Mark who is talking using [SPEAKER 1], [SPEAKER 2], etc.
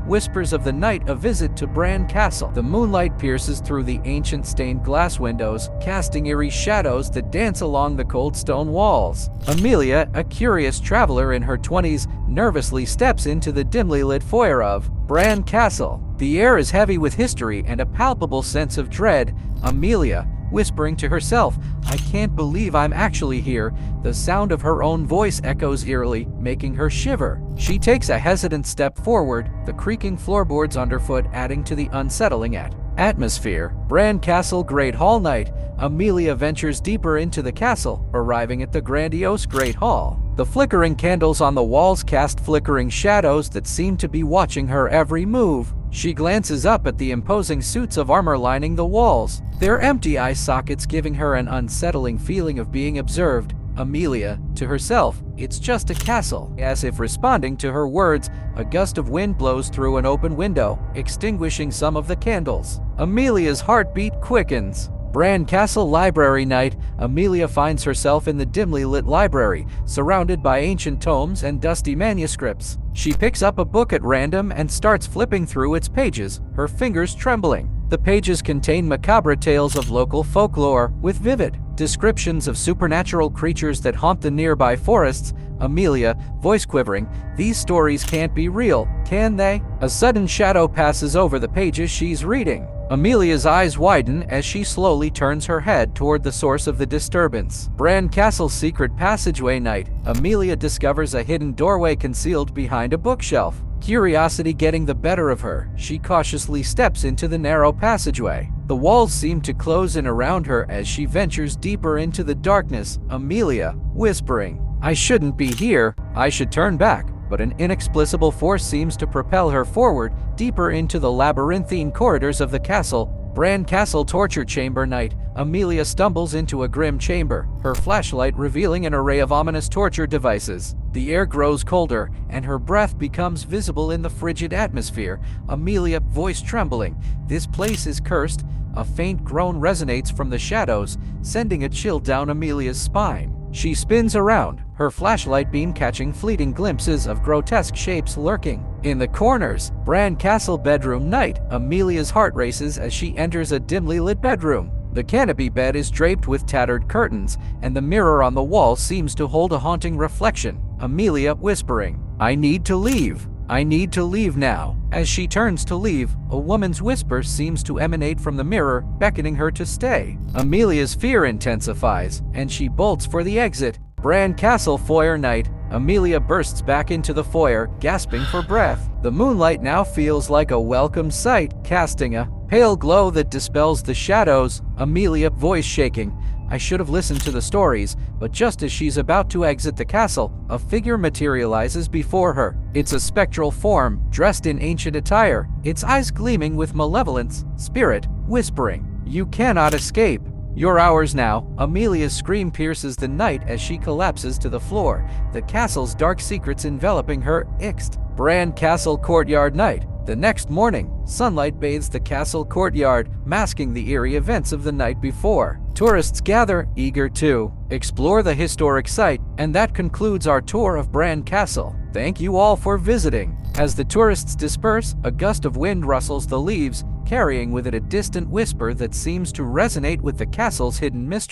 [SPEAKER 1] Whispers of the Night, a visit to Bran Castle. The moonlight pierces through the ancient stained glass windows, casting eerie shadows that dance along the cold stone walls. Amelia, a curious traveler in her 20s, nervously steps into the dimly lit foyer of Bran Castle. The air is heavy with history and a palpable sense of dread. Amelia, whispering to herself, "I can't believe I'm actually here." The sound of her own voice echoes eerily, making her shiver. She takes a hesitant step forward, the creaking floorboards underfoot adding to the unsettling atmosphere. Bran Castle Great Hall night. Amelia ventures deeper into the castle, arriving at the grandiose Great Hall. The flickering candles on the walls cast flickering shadows that seem to be watching her every move. She glances up at the imposing suits of armor lining the walls, their empty eye sockets giving her an unsettling feeling of being observed. Amelia, to herself, "It's just a castle." As if responding to her words, a gust of wind blows through an open window, extinguishing some of the candles. Amelia's heartbeat quickens. Bran Castle Library night. Amelia finds herself in the dimly lit library, surrounded by ancient tomes and dusty manuscripts. She picks up a book at random and starts flipping through its pages, her fingers trembling. The pages contain macabre tales of local folklore, with vivid descriptions of supernatural creatures that haunt the nearby forests. Amelia, voice quivering, "These stories can't be real, can they?" A sudden shadow passes over the pages she's reading. Amelia's eyes widen as she slowly turns her head toward the source of the disturbance. Bran Castle's secret passageway night. Amelia discovers a hidden doorway concealed behind a bookshelf. Curiosity getting the better of her, she cautiously steps into the narrow passageway. The walls seem to close in around her as she ventures deeper into the darkness. Amelia, whispering, "I shouldn't be here, I should turn back." But an inexplicable force seems to propel her forward, deeper into the labyrinthine corridors of the castle. Bran Castle Torture Chamber night. Amelia stumbles into a grim chamber, her flashlight revealing an array of ominous torture devices. The air grows colder, and her breath becomes visible in the frigid atmosphere. Amelia, voice trembling, "This place is cursed." A faint groan resonates from the shadows, sending a chill down Amelia's spine. She spins around, her flashlight beam catching fleeting glimpses of grotesque shapes lurking in the corners. Bran Castle Bedroom night. Amelia's heart races as she enters a dimly lit bedroom. The canopy bed is draped with tattered curtains, and the mirror on the wall seems to hold a haunting reflection. Amelia, whispering, "I need to leave. I need to leave now." As she turns to leave, a woman's whisper seems to emanate from the mirror, beckoning her to stay. Amelia's fear intensifies, and she bolts for the exit. Bran Castle Foyer night. Amelia bursts back into the foyer, gasping for breath. The moonlight now feels like a welcome sight, casting a pale glow that dispels the shadows. Amelia, voice shaking, "I should have listened to the stories." But just as she's about to exit the castle, a figure materializes before her. It's a spectral form, dressed in ancient attire, its eyes gleaming with malevolence. Spirit, whispering, "You cannot escape. You're ours now." Amelia's scream pierces the night as she collapses to the floor, the castle's dark secrets enveloping her. Bran Castle Courtyard night. The next morning, sunlight bathes the castle courtyard, masking the eerie events of the night before. Tourists gather, eager to explore the historic site, and that concludes our tour of Bran Castle. Thank you all for visiting. As the tourists disperse, a gust of wind rustles the leaves, carrying with it a distant whisper that seems to resonate with the castle's hidden mystery.